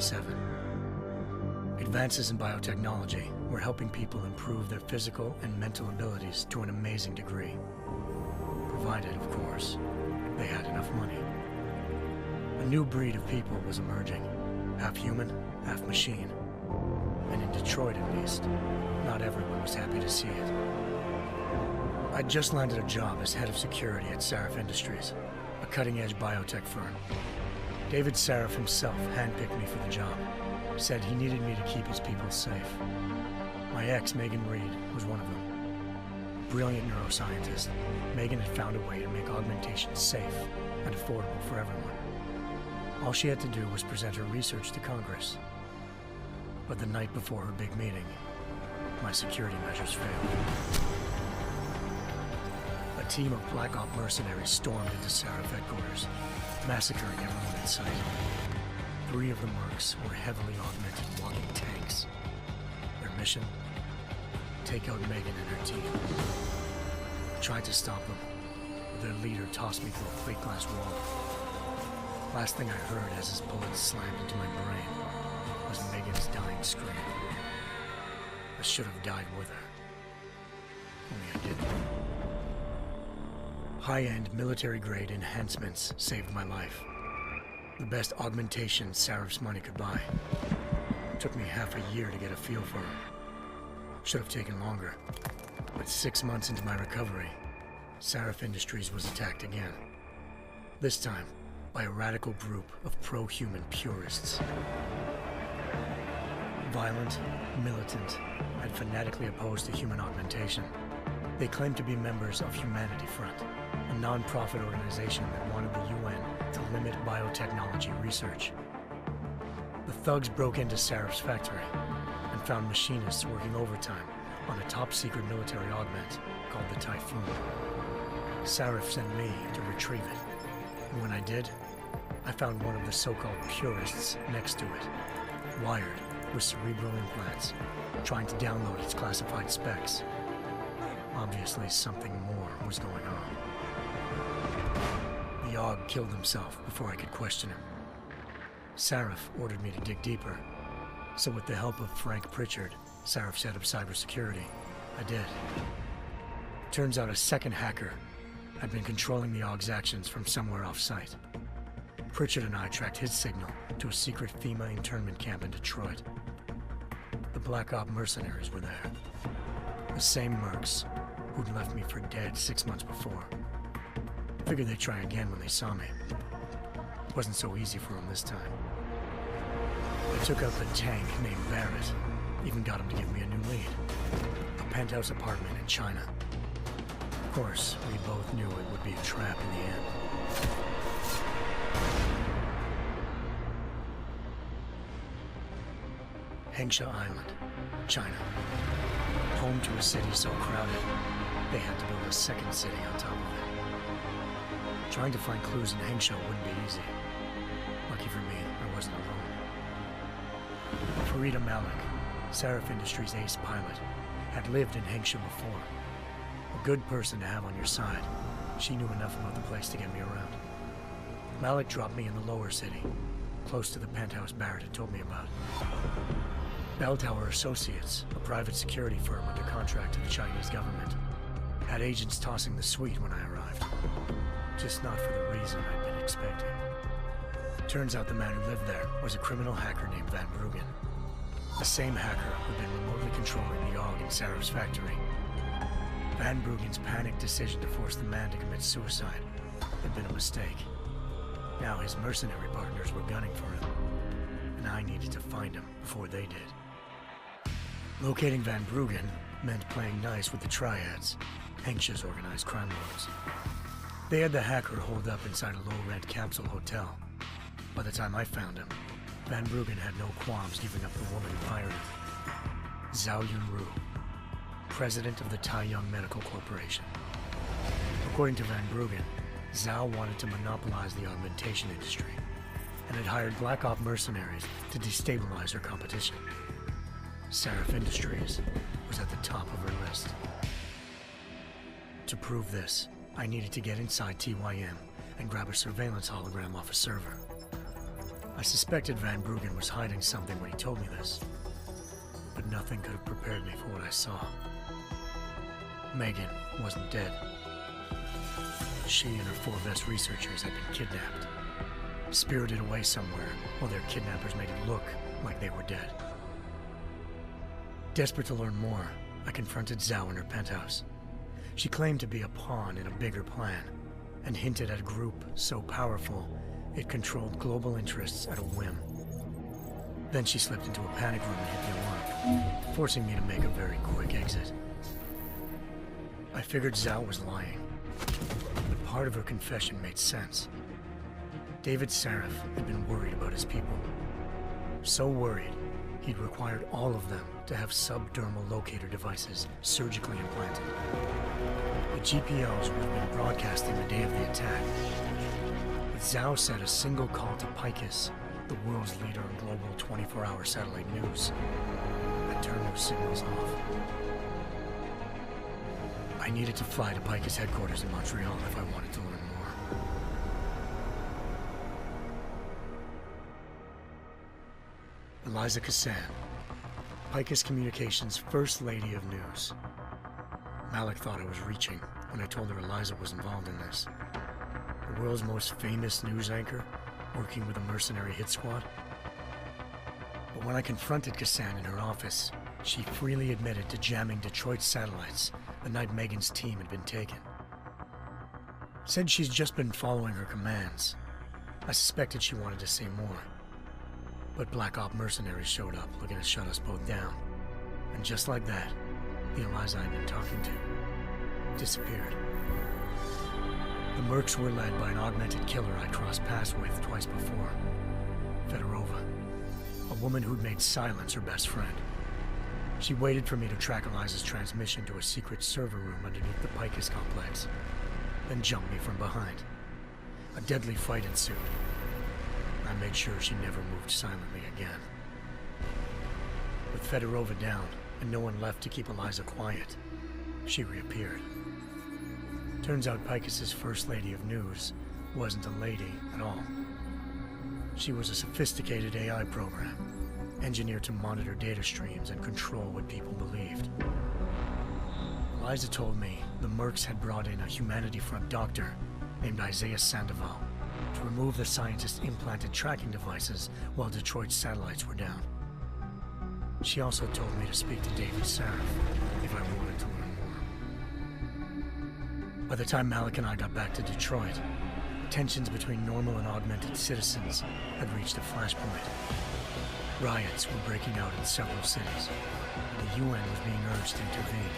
1997. Advances in biotechnology were helping people improve their physical and mental abilities to an amazing degree. Provided, of course, they had enough money. A new breed of people was emerging, half human, half machine. And in Detroit, at least, not everyone was happy to see it. I'd just landed a job as head of security at SHAREf Industries, a cutting-edge biotech firm. David SHAREf himself handpicked me for the job, said he needed me to keep his people safe. My ex, Megan Reed, was one of them. Brilliant neuroscientist, Megan had found a way to make augmentation safe and affordable for everyone. All she had to do was present her research to Congress. But the night before her big meeting, my security measures failed. A team of Black Op mercenaries stormed into SHAREf headquarters, massacring everyone in sight. 3 of the mercs were heavily augmented walking tanks. Their mission? Take out Megan and her team. I tried to stop them, but their leader tossed me through a plate glass wall. Last thing I heard as his bullets slammed into my brain was Megan's dying scream. I should have died with her. Only I didn't. High-end military-grade enhancements saved my life. The best augmentation SHAREf's money could buy. It took me half a year to get a feel for her. Should have taken longer. But 6 months into my recovery, SHAREf Industries was attacked again. This time, by a radical group of pro-human purists. Violent, militant, and fanatically opposed to human augmentation. They claimed to be members of Humanity Front, a non-profit organization that wanted the UN to limit biotechnology research. The thugs broke into SHAREf's factory and found machinists working overtime on a top-secret military augment called the Typhoon. SHAREf sent me to retrieve it, and when I did, I found one of the so-called purists next to it, wired with cerebral implants, trying to download its classified specs. Obviously, something more was going on. The AUG killed himself before I could question him. SHAREf ordered me to dig deeper, so with the help of Frank Pritchard, SHAREf's head of cybersecurity, I did. Turns out a second hacker had been controlling the AUG's actions from somewhere off-site. Pritchard and I tracked his signal to a secret FEMA internment camp in Detroit. The Black Op mercenaries were there. The same mercs who'd left me for dead 6 months before. Figured they'd try again when they saw me. Wasn't so easy for them this time. I took out the tank named Barrett, even got him to give me a new lead. A penthouse apartment in China. Of course, we both knew it would be a trap in the end. Hengsha Island, China. Home to a city so crowded, they had to build a second city on top of it. Trying to find clues in Hengsha wouldn't be easy. Lucky for me, I wasn't alone. Farida Malik, SHAREf Industries' ace pilot, had lived in Hengsha before. A good person to have on your side. She knew enough about the place to get me around. Malik dropped me in the lower city, close to the penthouse Barrett had told me about. Bell Tower Associates, a private security firm under contract to the Chinese government, had agents tossing the suite when I arrived. Just not for the reason I'd been expecting. Turns out the man who lived there was a criminal hacker named Van Bruggen. The same hacker who'd been remotely controlling the AUG in SHAREf's factory. Van Bruggen's panicked decision to force the man to commit suicide had been a mistake. Now his mercenary partners were gunning for him, and I needed to find him before they did. Locating Van Bruggen meant playing nice with the Triads, Hengsha's organized crime lords. They had the hacker holed up inside a low-rent capsule hotel. By the time I found him, Van Bruggen had no qualms giving up the woman who hired him. Zhao Yunru, president of the Taiyang Medical Corporation. According to Van Bruggen, Zhao wanted to monopolize the augmentation industry and had hired Black Op mercenaries to destabilize her competition. SHAREf Industries was at the top of her list. To prove this, I needed to get inside TYM and grab a surveillance hologram off a server. I suspected Van Bruggen was hiding something when he told me this, but nothing could have prepared me for what I saw. Megan wasn't dead. She and her 4 best researchers had been kidnapped, spirited away somewhere while their kidnappers made it look like they were dead. Desperate to learn more, I confronted Zhao in her penthouse. She claimed to be a pawn in a bigger plan, and hinted at a group so powerful it controlled global interests at a whim. Then she slipped into a panic room and hit the alarm, forcing me to make a very quick exit. I figured Zhao was lying, but part of her confession made sense. David Saref had been worried about his people. So worried, he'd required all of them to have subdermal locator devices surgically implanted. The GPLs would have been broadcasting the day of the attack. But Zhao said a single call to Picus, the world's leader in global 24-hour satellite news, had turned those signals off. I needed to fly to Picus headquarters in Montreal if I wanted to learn more. Eliza Cassan, Picus Communications' First Lady of News. Malik thought I was reaching when I told her Eliza was involved in this. The world's most famous news anchor, working with a mercenary hit squad. But when I confronted Cassan in her office, she freely admitted to jamming Detroit's satellites the night Megan's team had been taken. Said she's just been following her commands. I suspected she wanted to say more. But Black Op mercenaries showed up looking to shut us both down. And just like that, the Eliza I'd been talking to disappeared. The Mercs were led by an augmented killer I crossed paths with twice before, Fedorova, a woman who'd made silence her best friend. She waited for me to track Eliza's transmission to a secret server room underneath the Picus complex, then jumped me from behind. A deadly fight ensued. I made sure she never moved silently again. With Fedorova down and no one left to keep Eliza quiet, she reappeared. Turns out Picus's First Lady of News wasn't a lady at all. She was a sophisticated AI program, engineered to monitor data streams and control what people believed. Eliza told me the Mercs had brought in a Humanity Front doctor named Isaiah Sandoval to remove the scientist's implanted tracking devices while Detroit's satellites were down. She also told me to speak to David Saref if I wanted to learn more. By the time Malik and I got back to Detroit, tensions between normal and augmented citizens had reached a flashpoint. Riots were breaking out in several cities, and the UN was being urged to intervene.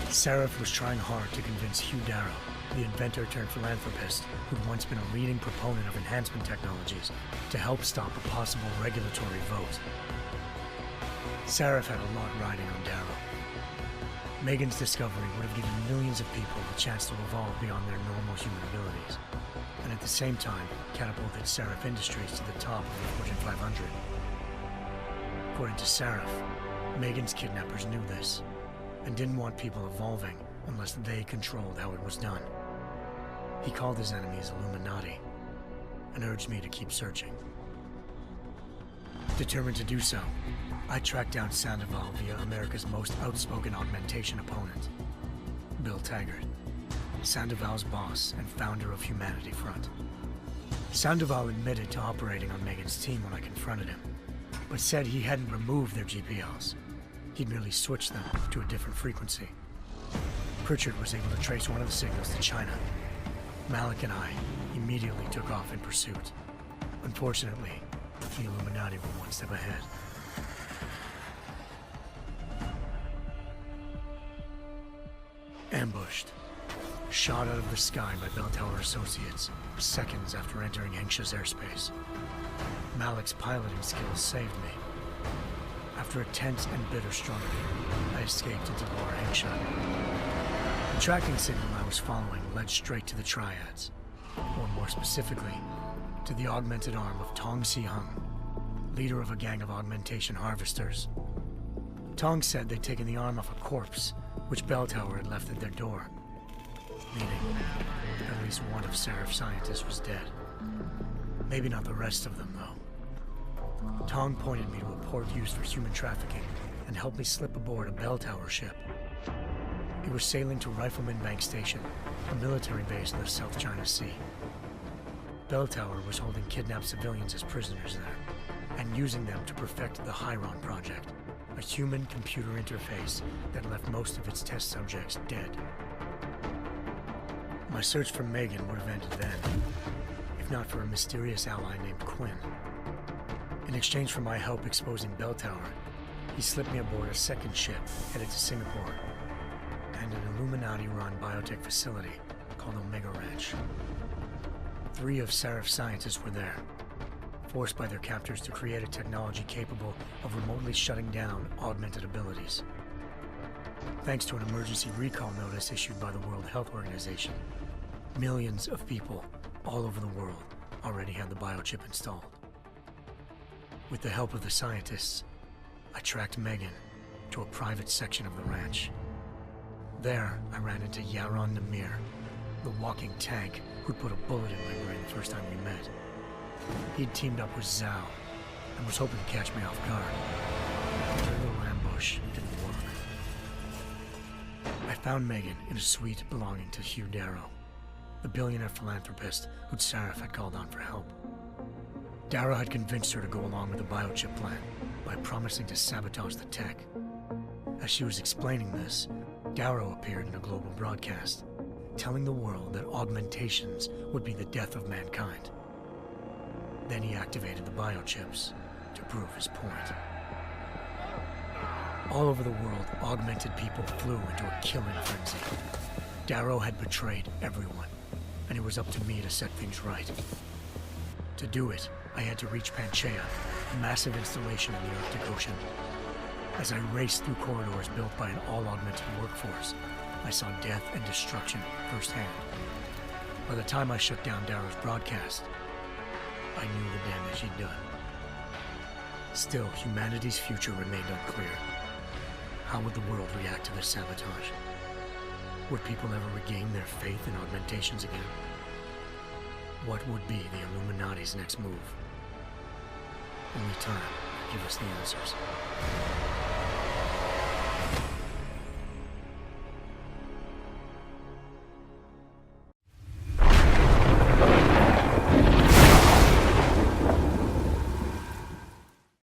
Saref was trying hard to convince Hugh Darrow, the inventor-turned-philanthropist who'd once been a leading proponent of enhancement technologies, to help stop a possible regulatory vote. Saref had a lot riding on Darrow. Megan's discovery would have given millions of people the chance to evolve beyond their normal human abilities, and at the same time catapulted Saref Industries to the top of the Fortune 500. According to Saref, Megan's kidnappers knew this, and didn't want people evolving unless they controlled how it was done. He called his enemies Illuminati, and urged me to keep searching. Determined to do so, I tracked down Sandoval via America's most outspoken augmentation opponent, Bill Taggart, Sandoval's boss and founder of Humanity Front. Sandoval admitted to operating on Megan's team when I confronted him, but said he hadn't removed their GPLs. He'd merely switched them to a different frequency. Pritchard was able to trace one of the signals to China. Malik and I immediately took off in pursuit. Unfortunately, the Illuminati were one step ahead. Ambushed. Shot out of the sky by Bell Tower Associates, seconds after entering Hengsha's airspace. Malik's piloting skills saved me. After a tense and bitter struggle, I escaped into Lower Hengsha. The tracking signal I was following led straight to the Triads, or more specifically, to the augmented arm of Tong Si-hung, leader of a gang of augmentation harvesters. Tong said they'd taken the arm off a corpse, which Bell Tower had left at their door, meaning at least one of Saref's scientists was dead. Maybe not the rest of them, though. Tong pointed me to a port used for human trafficking and helped me slip aboard a bell tower ship. It was sailing to Rifleman Bank Station, a military base in the South China Sea. Bell Tower was holding kidnapped civilians as prisoners there, and using them to perfect the Chiron Project, a human-computer interface that left most of its test subjects dead. My search for Megan would have ended then, if not for a mysterious ally named Quinn. In exchange for my help exposing Bell Tower, he slipped me aboard a second ship headed to Singapore and an Illuminati-run biotech facility called Omega Ranch. 3 of SHAREf's scientists were there, forced by their captors to create a technology capable of remotely shutting down augmented abilities. Thanks to an emergency recall notice issued by the World Health Organization, millions of people all over the world already had the biochip installed. With the help of the scientists, I tracked Megan to a private section of the ranch. There, I ran into Yaron Namir, the walking tank who'd put a bullet in my brain the first time we met. He'd teamed up with Zhao and was hoping to catch me off guard. But their little ambush didn't work. I found Megan in a suite belonging to Hugh Darrow, the billionaire philanthropist who'd SHAREf had called on for help. Darrow had convinced her to go along with the biochip plan by promising to sabotage the tech. As she was explaining this, Darrow appeared in a global broadcast, telling the world that augmentations would be the death of mankind. Then he activated the biochips to prove his point. All over the world, augmented people flew into a killing frenzy. Darrow had betrayed everyone, and it was up to me to set things right. To do it, I had to reach Panchaea, a massive installation in the Arctic Ocean. As I raced through corridors built by an all-augmented workforce, I saw death and destruction firsthand. By the time I shut down Darrow's broadcast, I knew the damage he'd done. Still, humanity's future remained unclear. How would the world react to this sabotage? Would people ever regain their faith in augmentations again? What would be the Illuminati's next move? Only time will give us the answers.